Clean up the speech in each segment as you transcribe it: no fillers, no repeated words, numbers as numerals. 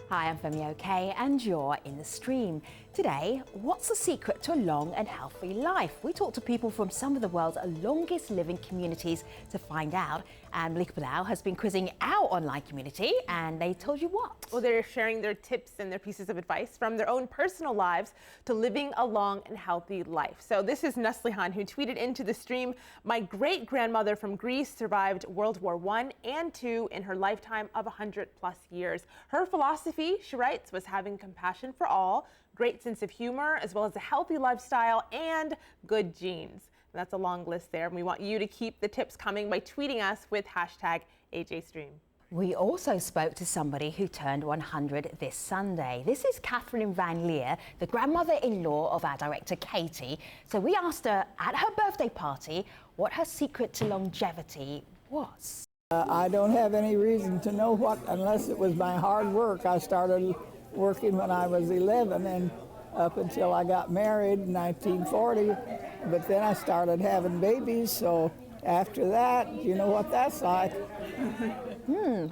Hi, I'm Femi OK, and you're in the stream. Today, what's the secret to a long and healthy life? We talk to people from some of the world's longest living communities to find out. And Malika Bilal has been quizzing our online community, and they told you what? Well, they're sharing their tips and their pieces of advice from their own personal lives to living a long and healthy life. So this is Neslihan, who tweeted into the stream, "My great-grandmother from Greece survived World War I and II in her lifetime of 100+ years. Her philosophy," she writes, "was having compassion for all, great sense of humor, as well as a healthy lifestyle and good genes." And that's a long list there. And we want you to keep the tips coming by tweeting us with hashtag NAJStream. We also spoke to somebody who turned 100 this Sunday. This is Catherine Van Leer, the grandmother-in-law of our director, Katie. So we asked her at her birthday party what her secret to longevity was. I don't have any reason to know what, unless it was my hard work. I started working when I was 11 and up until I got married in 1940. But then I started having babies, so after that, you know what that's like.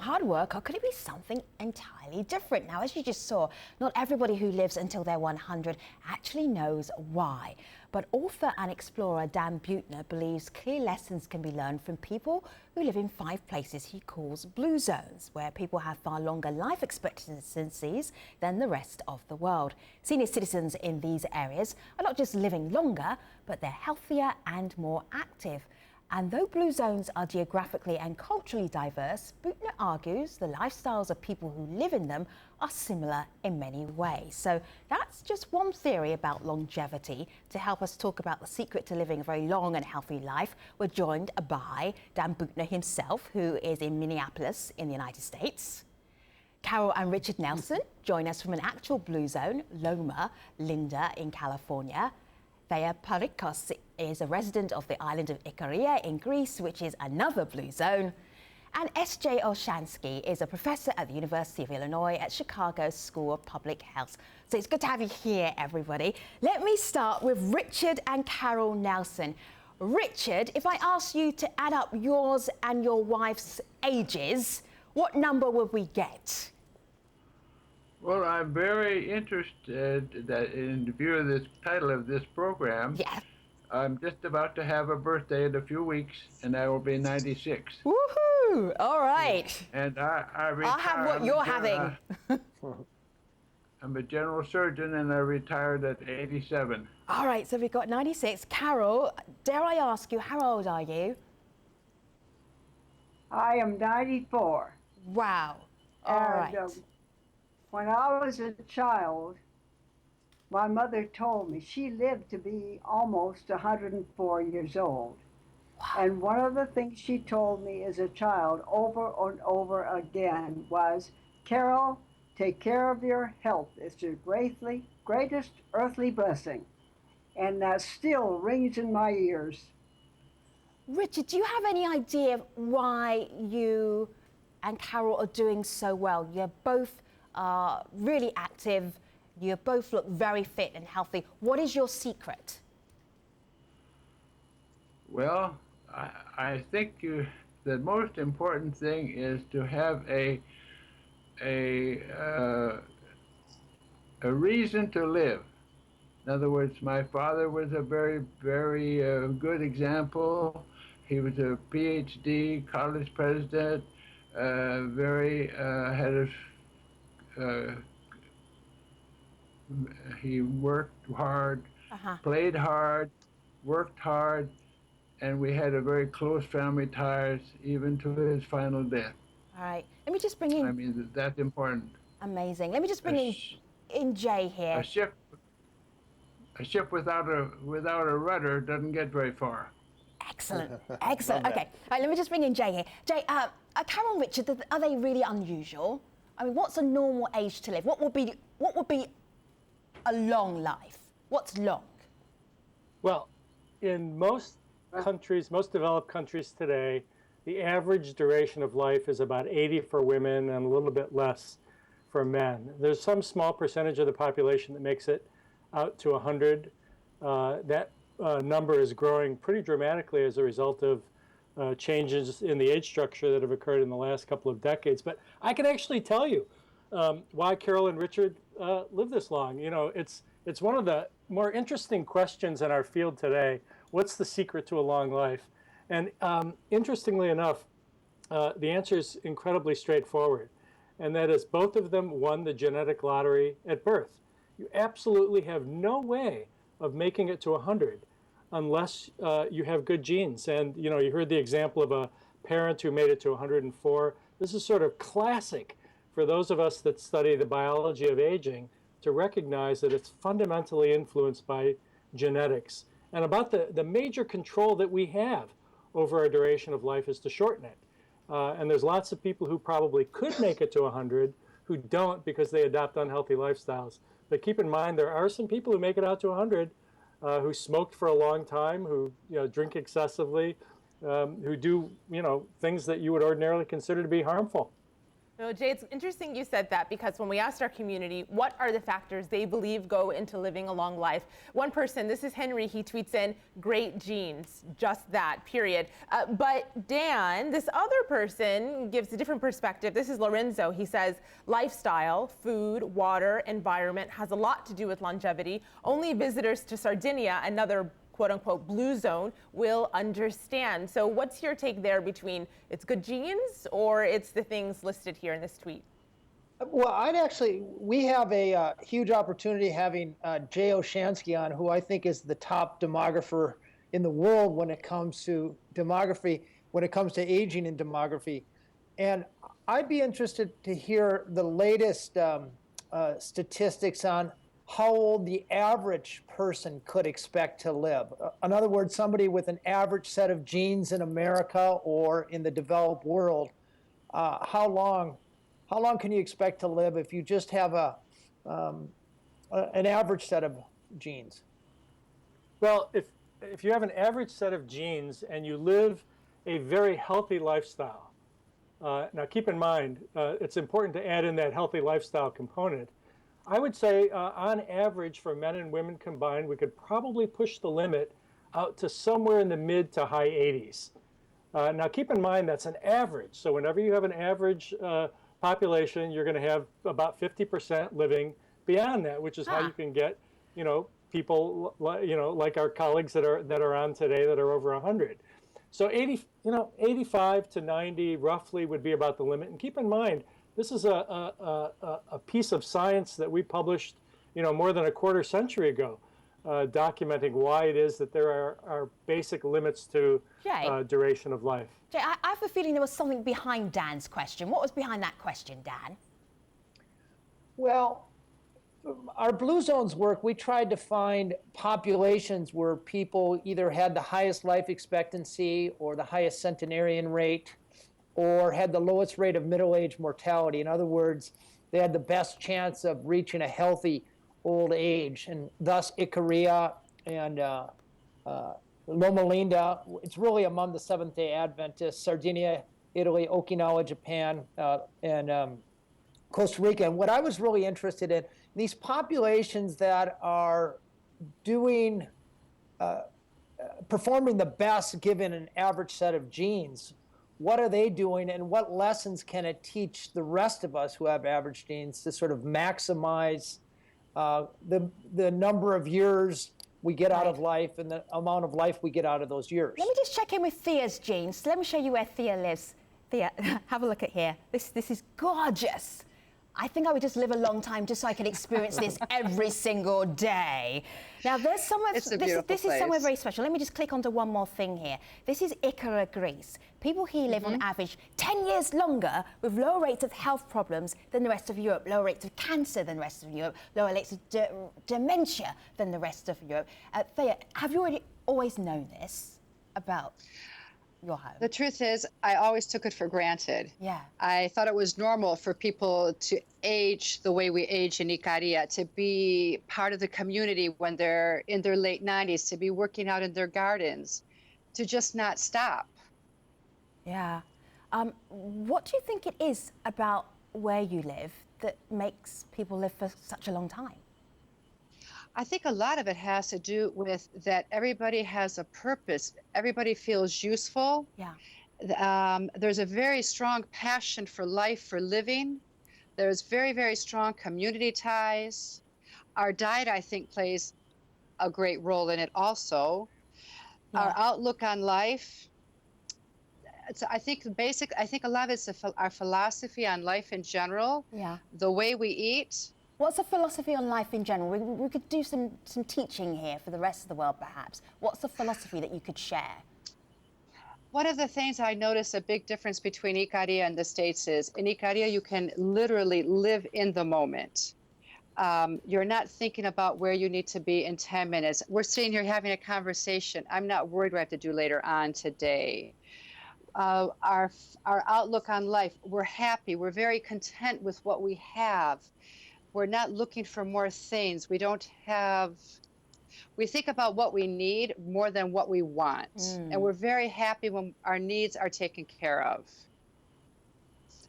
Hard work, or could it be something entirely different? Now, as you just saw, not everybody who lives until they're 100 actually knows why. But author and explorer Dan Buettner believes clear lessons can be learned from people who live in 5 places he calls blue zones, where people have far longer life expectancies than the rest of the world. Senior citizens in these areas are not just living longer, but they're healthier and more active. And though blue zones are geographically and culturally diverse, Buettner argues the lifestyles of people who live in them are similar in many ways. So that's just one theory about longevity. To help us talk about the secret to living a very long and healthy life, we're joined by Dan Buettner himself, who is in Minneapolis in the United States. Carol and Richard Nelson join us from an actual blue zone, Loma, Linda in California. Thea Parikos is a resident of the island of Ikaria in Greece, which is another blue zone. And S.Jay is a professor at the University of Illinois at Chicago School of Public Health. So it's good to have you here, everybody. Let me start with Richard and Carol Nelson. Richard, if I ask you to add up yours and your wife's ages, what number would we get? Well, I'm very interested that in view of this title of this program. Yeah. I'm just about to have a birthday in a few weeks, and I will be 96. Woohoo! All right. And I I'll have what you're having. I'm a general surgeon, and I retired at 87. All right, so we've got 96. Carol, dare I ask you, how old are you? I am 94. Wow. All right. When I was a child, my mother told me she lived to be almost 104 years old. Wow. And one of the things she told me as a child over and over again was, "Carol, take care of your health. It's your greatest earthly blessing." And that still rings in my ears. Richard, do you have any idea why you and Carol are doing so well? You're both really active. You both look very fit and healthy. What is your secret? Well, I think the most important thing is to have a reason to live. In other words, my father was a very, very good example. He was a PhD, college president, he worked hard, played hard, worked hard, and we had a very close family ties even to his final death. All right, let me just bring in... I mean, that's important. Amazing. Let me just bring in Jay here. A ship without a rudder doesn't get very far. Excellent, excellent. Okay, all right, let me just bring in Jay here. Jay, Carol and Richard, are they really unusual? I mean, what's a normal age to live? What would be a long life? What's long? Well, in most countries, most developed countries today, the average duration of life is about 80 for women and a little bit less for men. There's some small percentage of the population that makes it out to 100. That number is growing pretty dramatically as a result of changes in the age structure that have occurred in the last couple of decades. But I can actually tell you, why Carol and Richard live this long. It's one of the more interesting questions in our field today. What's the secret to a long life? And interestingly enough, the answer is incredibly straightforward. And that is both of them won the genetic lottery at birth. You absolutely have no way of making it to 100 unless you have good genes. And you heard the example of a parent who made it to 104. This is sort of classic for those of us that study the biology of aging to recognize that it's fundamentally influenced by genetics. And about the major control that we have over our duration of life is to shorten it. And there's lots of people who probably could make it to 100 who don't because they adopt unhealthy lifestyles. But keep in mind, there are some people who make it out to 100 who smoked for a long time, who drink excessively, who do things that you would ordinarily consider to be harmful. Jay, it's interesting you said that, because when we asked our community what are the factors they believe go into living a long life, one person, this is Henry, he tweets in, great genes, just that, period. But Dan, this other person gives a different perspective. This is Lorenzo. He says, lifestyle, food, water, environment has a lot to do with longevity. Only visitors to Sardinia, another quote-unquote blue zone, will understand. So what's your take there between it's good genes or it's the things listed here in this tweet? Well, we have a huge opportunity having Jay Oshansky on, who I think is the top demographer in the world when it comes to demography, when it comes to aging and demography. And I'd be interested to hear the latest statistics on how old the average person could expect to live. In other words, somebody with an average set of genes in America or in the developed world, how long can you expect to live if you just have an average set of genes? Well, if you have an average set of genes and you live a very healthy lifestyle, now keep in mind, it's important to add in that healthy lifestyle component. I would say on average for men and women combined, we could probably push the limit out to somewhere in the mid to high 80s. Now keep in mind that's an average. So whenever you have an average population, you're going to have about 50% living beyond that, which is how you can get, people, like our colleagues that are on today that are over 100. So 85 to 90 roughly would be about the limit. And keep in mind, this is a piece of science that we published, more than a quarter century ago, documenting why it is that there are basic limits to duration of life. Jay, I have a feeling there was something behind Dan's question. What was behind that question, Dan? Well, our Blue Zones work, we tried to find populations where people either had the highest life expectancy or the highest centenarian rate, or had the lowest rate of middle-age mortality. In other words, they had the best chance of reaching a healthy old age. And thus, Ikaria and Loma Linda, it's really among the Seventh-Day Adventists, Sardinia, Italy, Okinawa, Japan, and Costa Rica. And what I was really interested in, these populations that are performing the best given an average set of genes, what are they doing, and what lessons can it teach the rest of us who have average genes to sort of maximize the number of years we get out of life and the amount of life we get out of those years? Let me just check in with Thea's genes. Let me show you where Thea lives. Thea, have a look at here. This is gorgeous. I think I would just live a long time just so I could experience this every single day. Now, there's somewhere, this is somewhere very special. Let me just click onto one more thing here. This is Ikaria, Greece. People here live on average 10 years longer with lower rates of health problems than the rest of Europe, lower rates of cancer than the rest of Europe, lower rates of dementia than the rest of Europe. Thea, have you always known this about your home? The truth is, I always took it for granted. Yeah. I thought it was normal for people to age the way we age in Ikaria, to be part of the community when they're in their late 90s, to be working out in their gardens, to just not stop. Yeah. What do you think it is about where you live that makes people live for such a long time? I think a lot of it has to do with that everybody has a purpose. Everybody feels useful. Yeah. There's a very strong passion for life, for living. There's very, very strong community ties. Our diet, I think, plays a great role in it also. Yeah. Our outlook on life. I think a lot of it's our philosophy on life in general. Yeah. The way we eat. What's a philosophy on life in general? We could do some teaching here for the rest of the world, perhaps. What's a philosophy that you could share? One of the things I notice a big difference between Icaria and the States is in Icaria, you can literally live in the moment. You're not thinking about where you need to be in 10 minutes. We're sitting here having a conversation. I'm not worried what I have to do later on today. Our outlook on life, we're happy. We're very content with what we have. We're not looking for more things. We think about what we need more than what we want. And we're very happy when our needs are taken care of.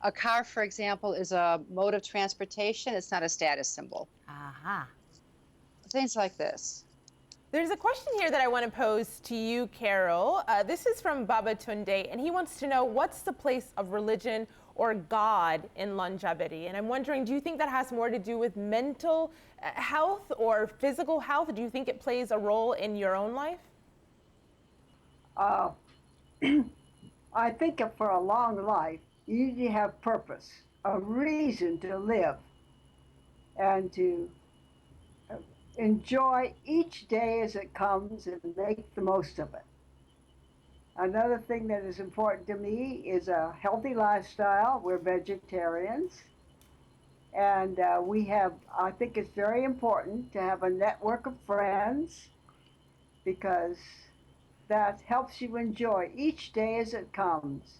A car, for example, is a mode of transportation. It's not a status symbol. Aha. Things like this. There's a question here that I want to pose to you, Carol. This is from Baba Tunde, and he wants to know, what's the place of religion or God in longevity? And I'm wondering, do you think that has more to do with mental health or physical health? Do you think it plays a role in your own life? I think for a long life, you need to have purpose, a reason to live, and to enjoy each day as it comes and make the most of it. Another thing that is important to me is a healthy lifestyle. We're vegetarians. And I think it's very important to have a network of friends, because that helps you enjoy each day as it comes.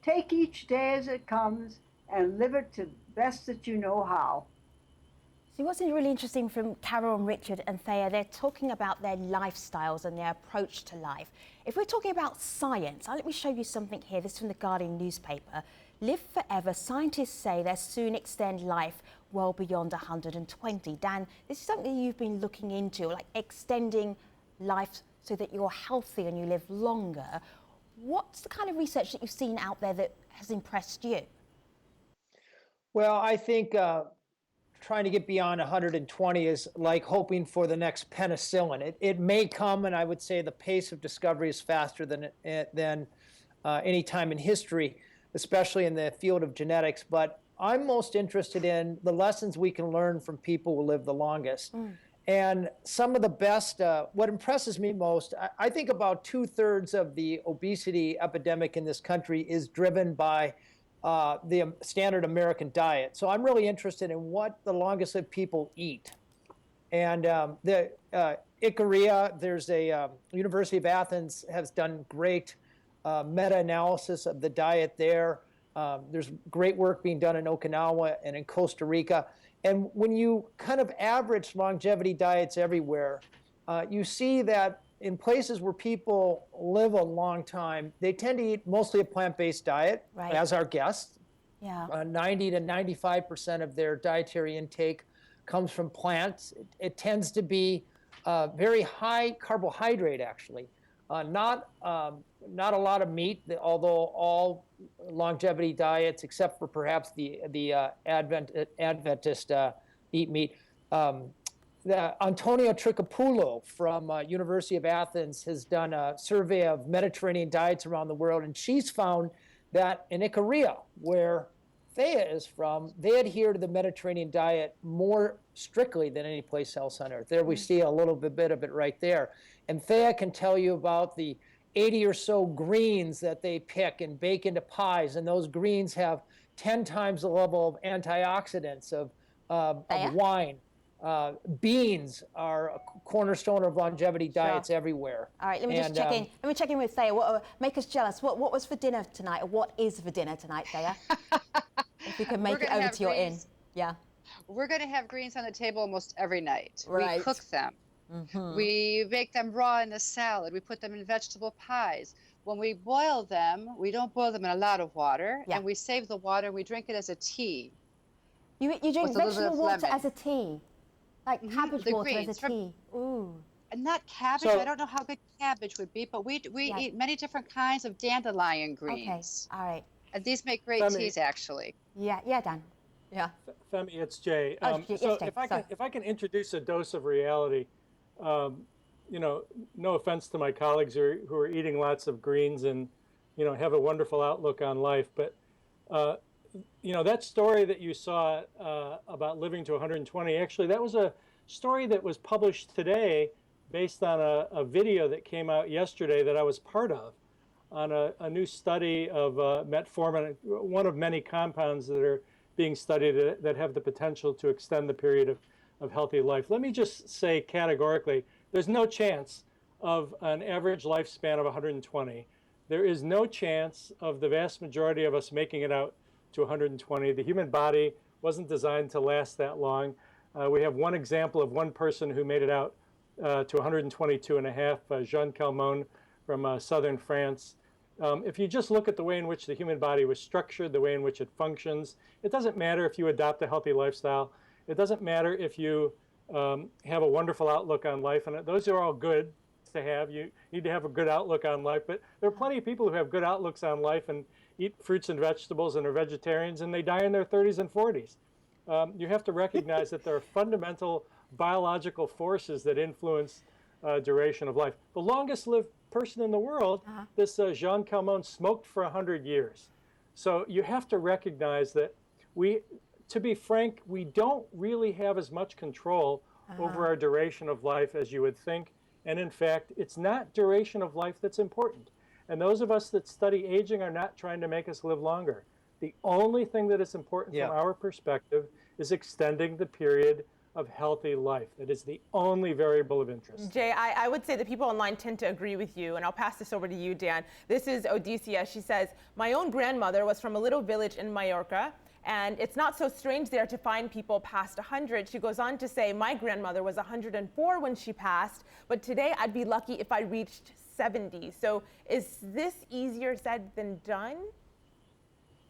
Take each day as it comes and live it to the best that you know how. See, what's really interesting from Carol and Richard and Thea, they're talking about their lifestyles and their approach to life. If we're talking about science, let me show you something here. This is from the Guardian newspaper. Live forever. Scientists say they'll soon extend life well beyond 120. Dan, this is something you've been looking into, like extending life so that you're healthy and you live longer. What's the kind of research that you've seen out there that has impressed you? Well, I think trying to get beyond 120 is like hoping for the next penicillin. It may come, and I would say the pace of discovery is faster than any time in history, especially in the field of genetics. But I'm most interested in the lessons we can learn from people who live the longest. And some of the best, what impresses me most, I think about 2/3 of the obesity epidemic in this country is driven by the standard American diet. So I'm really interested in what the longest lived people eat. And the Icaria, there's a University of Athens has done great meta-analysis of the diet there. There's great work being done in Okinawa and in Costa Rica. And when you kind of average longevity diets everywhere, you see that in places where people live a long time, they tend to eat mostly a plant-based diet, Right. as our guests. Yeah. 90 to 95% of their dietary intake comes from plants. It tends to be very high carbohydrate, actually. Not a lot of meat, although all longevity diets, except for perhaps the Adventist eat meat. Antonio Tricopulo from University of Athens has done a survey of Mediterranean diets around the world, and she's found that in Icaria, where Thea is from, they adhere to the Mediterranean diet more strictly than any place else on earth. There we see a little bit of it right there. And Thea can tell you about the 80 or so greens that they pick and bake into pies, and those greens have 10 times the level of antioxidants of wine. Beans are a cornerstone of longevity diets everywhere. All right, let me just check in. Let me check in with Thea. Make us jealous. What was for dinner tonight? Or what is for dinner tonight, Thea? If you can make it over to your inn. Yeah. We're going to have greens on the table almost every night. Right. We cook them. We make them raw in a salad. We put them in vegetable pies. When we boil them, we don't boil them in a lot of water, and we save the water and we drink it as a tea. You drink vegetable water lemon. as a tea? Like cabbage the water greens as a tea? Ooh. And not cabbage. I don't know how good cabbage would be, but we eat many different kinds of dandelion greens. Okay, all right. And these make great teas, actually. Yeah, Dan. Yeah. Femi, it's Jay. Yes, So Jay, if I can introduce a dose of reality, you know, no offense to my colleagues who are eating lots of greens and, you know, have a wonderful outlook on life, but you know, that story that you saw about living to 120, actually, that was a story that was published today based on a video that came out yesterday that I was part of on a new study of metformin, one of many compounds that are being studied that have the potential to extend the period of healthy life. Let me just say categorically, there's no chance of an average lifespan of 120. There is no chance of the vast majority of us making it out to 120. The human body wasn't designed to last that long. We have one example of one person who made it out to 122 and a half, Jean Calmon from southern France. If you just look at the way in which the human body was structured, the way in which it functions, it doesn't matter if you adopt a healthy lifestyle. It doesn't matter if you have a wonderful outlook on life, and those are all good to have. You need to have a good outlook on life, but there are plenty of people who have good outlooks on life and eat fruits and vegetables and are vegetarians, and they die in their 30s and 40s. You have to recognize that there are fundamental biological forces that influence duration of life. The longest lived person in the world, this Jean Calmon, smoked for 100 years. So you have to recognize that to be frank, we don't really have as much control over our duration of life as you would think. And in fact, it's not duration of life that's important. And those of us that study aging are not trying to make us live longer. The only thing that is important from our perspective is extending the period of healthy life. That is the only variable of interest. Jay, I would say that people online tend to agree with you, and I'll pass this over to you, Dan. This is Odysseus. She says, my own grandmother was from a little village in Mallorca, and it's not so strange there to find people past 100. She goes on to say, my grandmother was 104 when she passed, but today I'd be lucky if I reached 70. So is this easier said than done?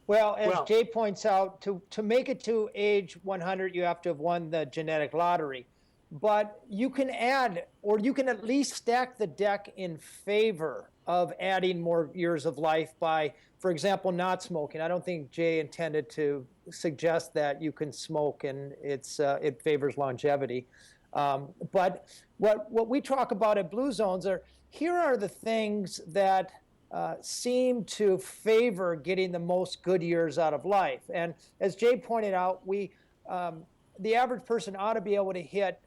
Well, as Jay points out, to make it to age 100, you have to have won the genetic lottery. But you can add, or you can at least stack the deck in favor of adding more years of life by, for example, not smoking. I don't think Jay intended to suggest that you can smoke and it favors longevity. But what we talk about at Blue Zones here are the things that seem to favor getting the most good years out of life. And as Jay pointed out, the average person ought to be able to hit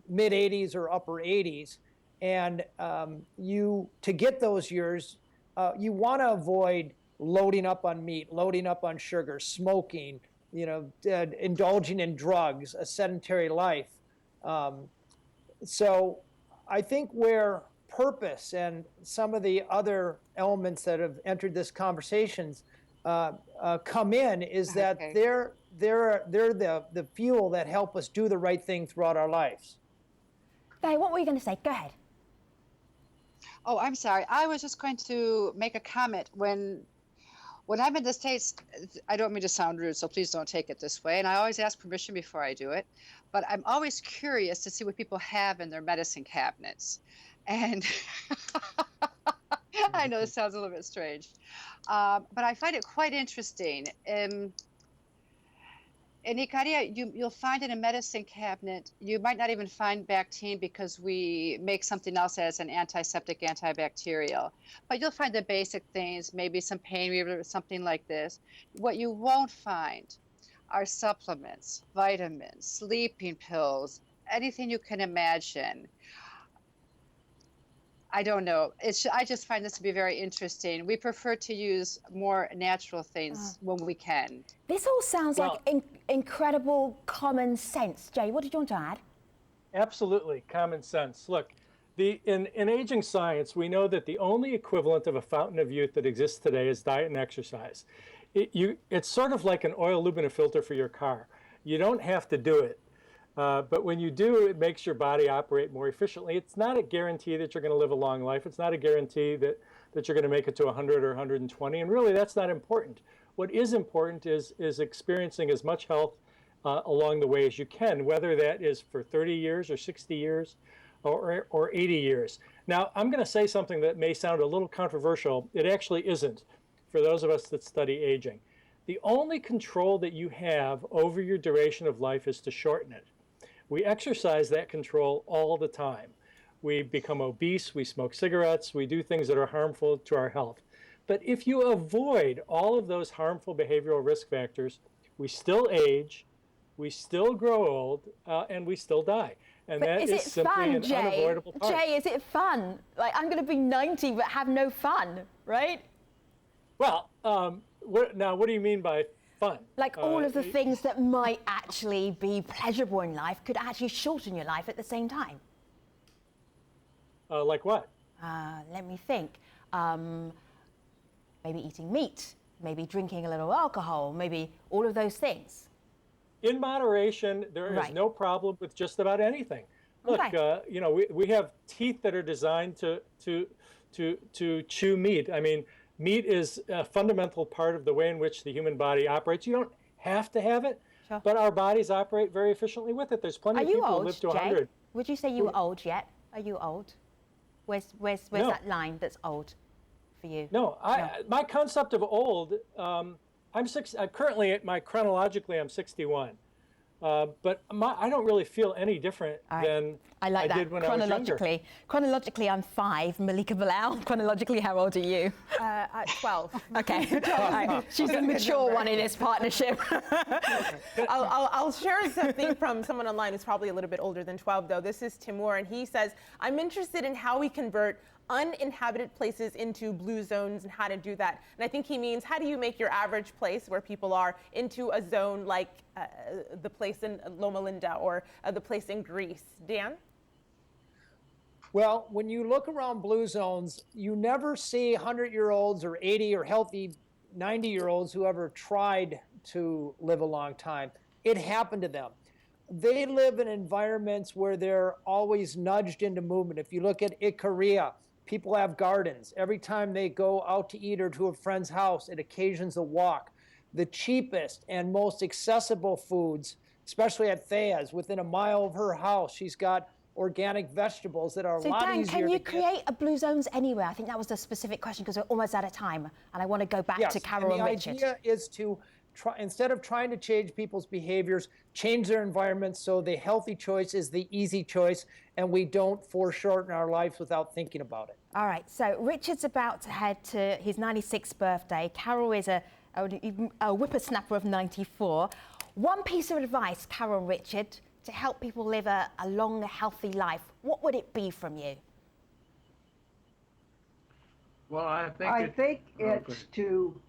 mid 80s or upper 80s. And to get those years, you want to avoid loading up on meat, loading up on sugar, smoking, indulging in drugs, a sedentary life. So I think where purpose and some of the other elements that have entered this conversations come in is that they're the fuel that help us do the right thing throughout our lives. Faye, what were you going to say? Go ahead. Oh, I'm sorry. I was just going to make a comment. When I'm in the States, I don't mean to sound rude, so please don't take it this way. And I always ask permission before I do it. But I'm always curious to see what people have in their medicine cabinets. And I know this sounds a little bit strange, but I find it quite interesting. In Icaria, you'll find in a medicine cabinet, you might not even find Bactine because we make something else as an antiseptic, antibacterial. But you'll find the basic things, maybe some pain reliever, something like this. What you won't find are supplements, vitamins, sleeping pills, anything you can imagine. I don't know. I just find this to be very interesting. We prefer to use more natural things when we can. This all sounds like incredible common sense. Jay, what did you want to add? Absolutely, common sense. Look, in aging science, we know that the only equivalent of a fountain of youth that exists today is diet and exercise. It's sort of like an oil, lube, and a filter for your car. You don't have to do it. But when you do, it makes your body operate more efficiently. It's not a guarantee that you're going to live a long life. It's not a guarantee that you're going to make it to 100 or 120. And really, that's not important. What is important is experiencing as much health along the way as you can, whether that is for 30 years or 60 years or 80 years. Now, I'm going to say something that may sound a little controversial. It actually isn't for those of us that study aging. The only control that you have over your duration of life is to shorten it. We exercise that control all the time. We become obese, we smoke cigarettes, we do things that are harmful to our health. But if you avoid all of those harmful behavioral risk factors, we still age, we still grow old, and we still die. And but that is simply fun, an Jay? unavoidable part. Jay, is it fun? Like, I'm going to be 90 but have no fun, right? Well, what do you mean by fun? Like all of the things that might actually be pleasurable in life could actually shorten your life at the same time. Like what? Let me think. Maybe eating meat, maybe drinking a little alcohol, maybe all of those things. In moderation, there is no problem with just about anything. Look, you know, we have teeth that are designed to chew meat. I mean, meat is a fundamental part of the way in which the human body operates. You don't have to have it, but our bodies operate very efficiently with it. There's plenty of people who live to 100. Jay? Would you say you were old yet? Are you old? Where's No. that line that's old for you? No, my concept of old, currently, chronologically, I'm 61. But I don't really feel any different than I did when I was younger. Chronologically, I'm 5, Malika Bilal. Chronologically, how old are you? 12. Okay. Right. She's the mature one in this partnership. I'll share something from someone online who's probably a little bit older than 12, though. This is Timur, and he says, I'm interested in how we convert uninhabited places into blue zones and how to do that. And I think he means, how do you make your average place where people are into a zone like the place in Loma Linda or the place in Greece? Dan? Well, when you look around blue zones, you never see 100-year-olds or 80 or healthy 90-year-olds who ever tried to live a long time. It happened to them. They live in environments where they're always nudged into movement. If you look at Ikaria, people have gardens. Every time they go out to eat or to a friend's house, it occasions a walk. The cheapest and most accessible foods, especially at Thea's, within a mile of her house, she's got organic vegetables that are a lot Dan, easier can you to create a blue zones anywhere? I think that was the specific question because we're almost out of time, and I want to go back to Carol and Richard. The idea is to try, instead of trying to change people's behaviors, change their environment so the healthy choice is the easy choice, and we don't foreshorten our lives without thinking about it. All right, so Richard's about to head to his 96th birthday. Carol is a whippersnapper of 94. One piece of advice, Carol and Richard, to help people live a long, healthy life, what would it be from you? Well, I think it's to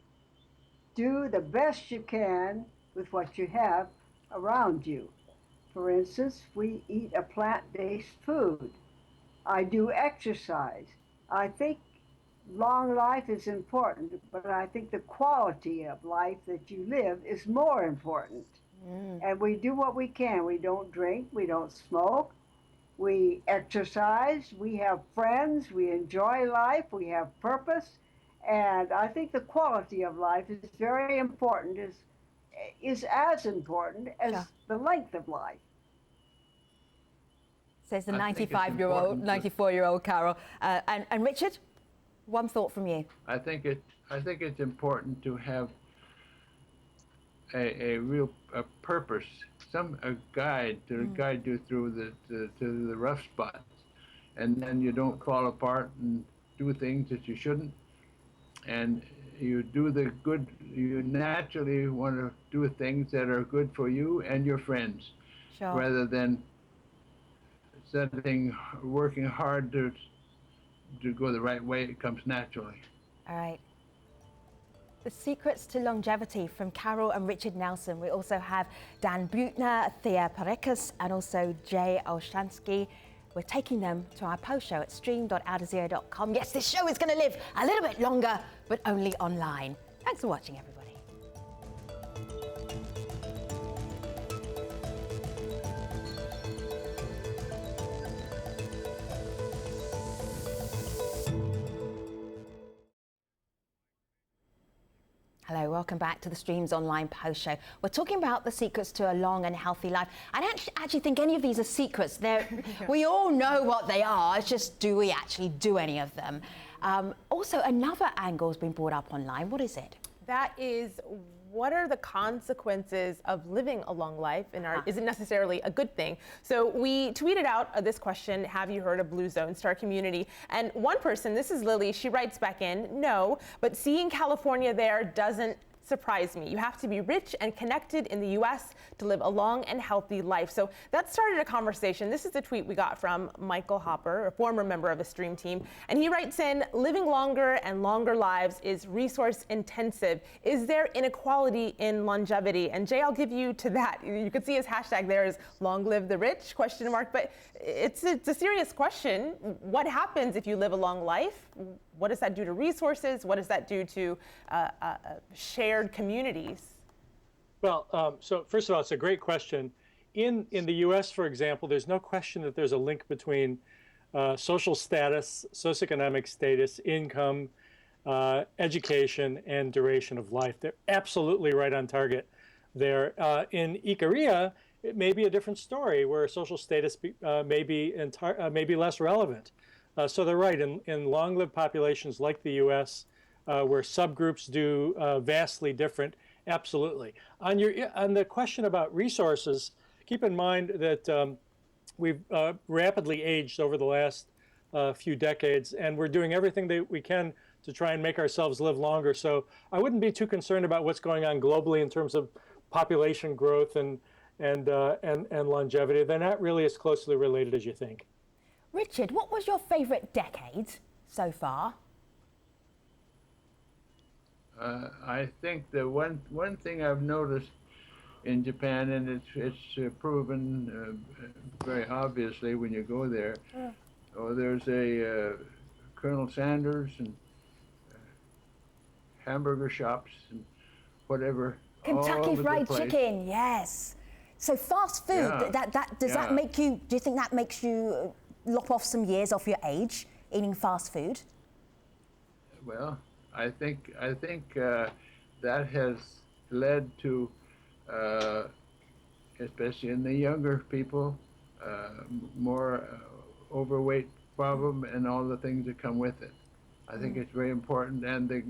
do the best you can with what you have around you. For instance, we eat a plant-based food. I do exercise. I think long life is important, but I think the quality of life that you live is more important. And we do what we can. We don't drink, we don't smoke, we exercise, we have friends, we enjoy life, we have purpose. And I think the quality of life is very important, is as important as the length of life. Says the 95-year-old, 94-year-old Carol. And Richard, one thought from you. I think it's important to have a real purpose, a guide to guide you through the rough spots, and then you don't fall apart and do things that you shouldn't. And you do the good. You naturally want to do things that are good for you and your friends, rather than working hard to go the right way. It comes naturally. All right. The secrets to longevity from Carol and Richard Nelson. We also have Dan Buettner, Thea Parekas, and also Jay Olshansky. We're taking them to our post show at stream.outofzero.com. Yes, this show is going to live a little bit longer, but only online. Thanks for watching, everybody. Hello, welcome back to the Stream's online post show. We're talking about the secrets to a long and healthy life. I don't actually think any of these are secrets. We all know what they are. It's just, do we actually do any of them? Also, another angle has been brought up online. What is it? That is what are the consequences of living a long life, and is it necessarily a good thing? So we tweeted out this question, have you heard of Blue Zones, to our community? And one person, this is Lily, she writes back in, no, but seeing California there doesn't surprise me. You have to be rich and connected in the U.S. to live a long and healthy life. So that started a conversation. This is the tweet we got from Michael Hopper, a former member of a Stream team. And he writes in, living longer and longer lives is resource intensive. Is there inequality in longevity? And Jay, I'll give you to that. You can see his hashtag there is long live the rich, question mark. But it's a serious question. What happens if you live a long life? What does that do to resources? What does that do to shared communities? Well, so first of all, it's a great question. In the U.S., for example, there's no question that there's a link between social status, socioeconomic status, income, education, and duration of life. They're absolutely right on target there. In Ikaria, it may be a different story where social status may be less relevant. So they're right. In long-lived populations like the U.S., where subgroups do vastly different, absolutely. On the question about resources, keep in mind that we've rapidly aged over the last few decades, and we're doing everything that we can to try and make ourselves live longer. So I wouldn't be too concerned about what's going on globally in terms of population growth and longevity. They're not really as closely related as you think. Richard, what was your favorite decade so far? I think the one thing I've noticed in Japan, and it's proven very obviously when you go there. There's a Colonel Sanders and hamburger shops and whatever. Kentucky Fried Chicken, yes. So fast food. Yeah. Does that make you? Do you think that makes you lop off some years off your age eating fast food? Well, I think that has led to, especially in the younger people, more overweight problem and all the things that come with it. I think it's very important, and the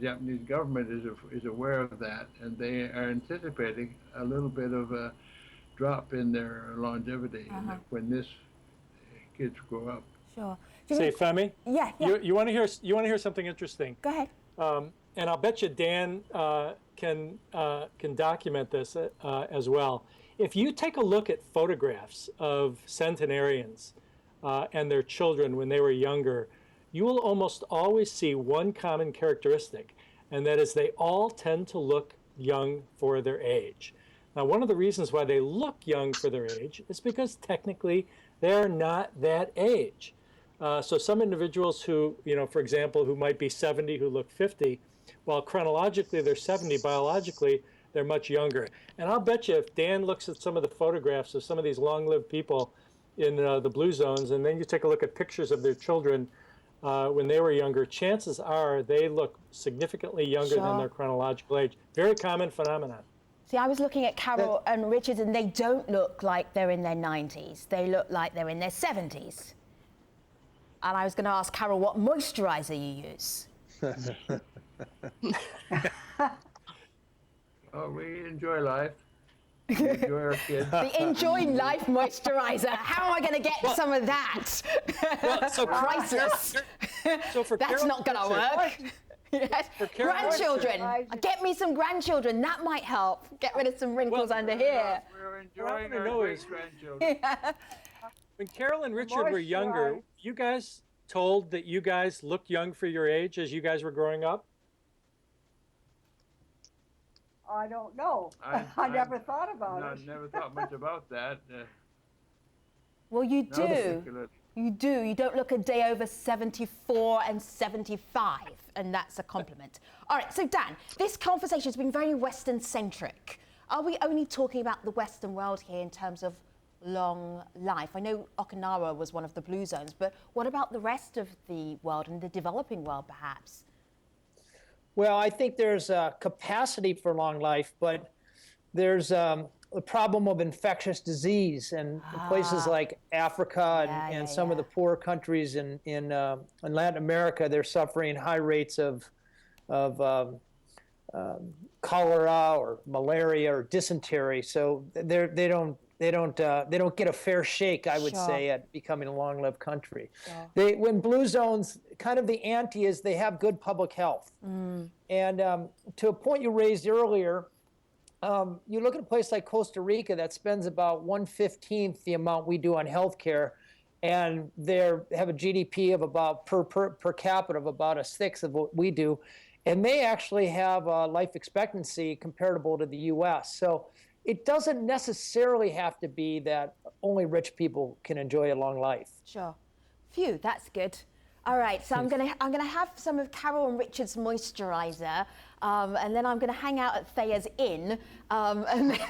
Japanese government is aware of that, and they are anticipating a little bit of a drop in their longevity when this kids grow up. Sure. Say, Femi? Yeah. You want to hear something interesting? Go ahead. And I'll bet you Dan can document this as well. If you take a look at photographs of centenarians and their children when they were younger, you will almost always see one common characteristic, and that is they all tend to look young for their age. Now, one of the reasons why they look young for their age is because technically they're not that age. So some individuals who, for example, who might be 70, who look 50, while chronologically they're 70, biologically they're much younger. And I'll bet you if Dan looks at some of the photographs of some of these long-lived people in the blue zones, and then you take a look at pictures of their children when they were younger, chances are they look significantly younger than their chronological age. Very common phenomenon. See, I was looking at Carol and Richard, and they don't look like they're in their 90s. They look like they're in their 70s. And I was going to ask Carol what moisturizer you use. Oh, we enjoy life. We enjoy our kids. The Enjoy Life moisturizer. How am I going to get some of that? Well, so priceless. So for That's Carol, not going to work. Yes. Grandchildren. Get me some grandchildren. That might help. Get rid of some wrinkles under here. We're enjoying our great-grandchildren. When Carol and Richard were younger, you guys told that you guys looked young for your age as you guys were growing up? I don't know. I never thought about it. I never thought much about that. Well, you do. You do. You don't look a day over 74 and 75, and that's a compliment. All right, so Dan, this conversation has been very Western-centric. Are we only talking about the Western world here in terms of long life? I know Okinawa was one of the blue zones, but what about the rest of the world and the developing world, perhaps? Well, I think there's a capacity for long life, but there's the problem of infectious disease in places like Africa and some of the poor countries in Latin America. They're suffering high rates of cholera or malaria or dysentery. So they don't get a fair shake, I would say, at becoming a long-lived country. When blue zones, kind of the ante is they have good public health. And to a point you raised earlier, you look at a place like Costa Rica that spends about 1/15 the amount we do on healthcare, and they have a GDP of about per capita of about 1/6 of what we do, and they actually have a life expectancy comparable to the U.S. So it doesn't necessarily have to be that only rich people can enjoy a long life. Sure. Phew, that's good. All right, so I'm gonna have some of Carol and Richard's moisturizer, and then I'm gonna hang out at Thea's Inn, and maybe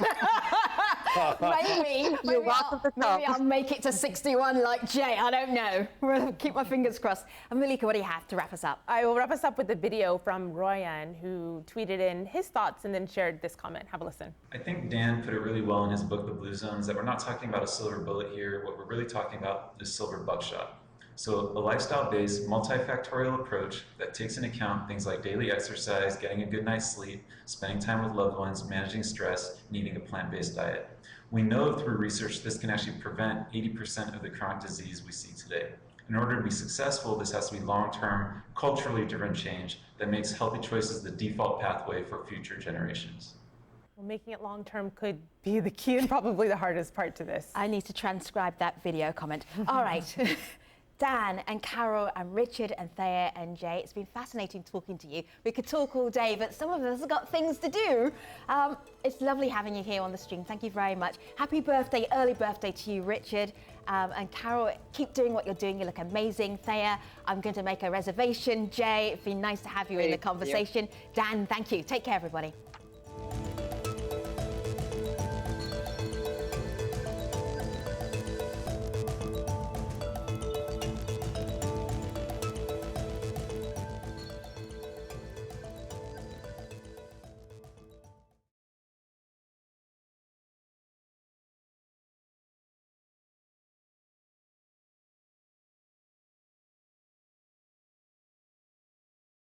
I'll make it to 61 like Jay. I don't know. We'll keep my fingers crossed. And Malika, what do you have to wrap us up? I will wrap us up with a video from Royan, who tweeted in his thoughts and then shared this comment. Have a listen. I think Dan put it really well in his book, The Blue Zones, that we're not talking about a silver bullet here. What we're really talking about is silver buckshot. So a lifestyle-based, multifactorial approach that takes into account things like daily exercise, getting a good night's sleep, spending time with loved ones, managing stress, and eating a plant-based diet. We know through research this can actually prevent 80% of the chronic disease we see today. In order to be successful, this has to be long-term, culturally driven change that makes healthy choices the default pathway for future generations. Well, making it long-term could be the key and probably the hardest part to this. I need to transcribe that video comment. All right. Dan and Carol and Richard and Thea and Jay, it's been fascinating talking to you. We could talk all day, but some of us have got things to do. It's lovely having you here on the stream. Thank you very much. Happy birthday, early birthday to you, Richard. And Carol, keep doing what you're doing. You look amazing. Thea, I'm going to make a reservation. Jay, it's been nice to have you in the conversation. Dan, thank you. Take care, everybody.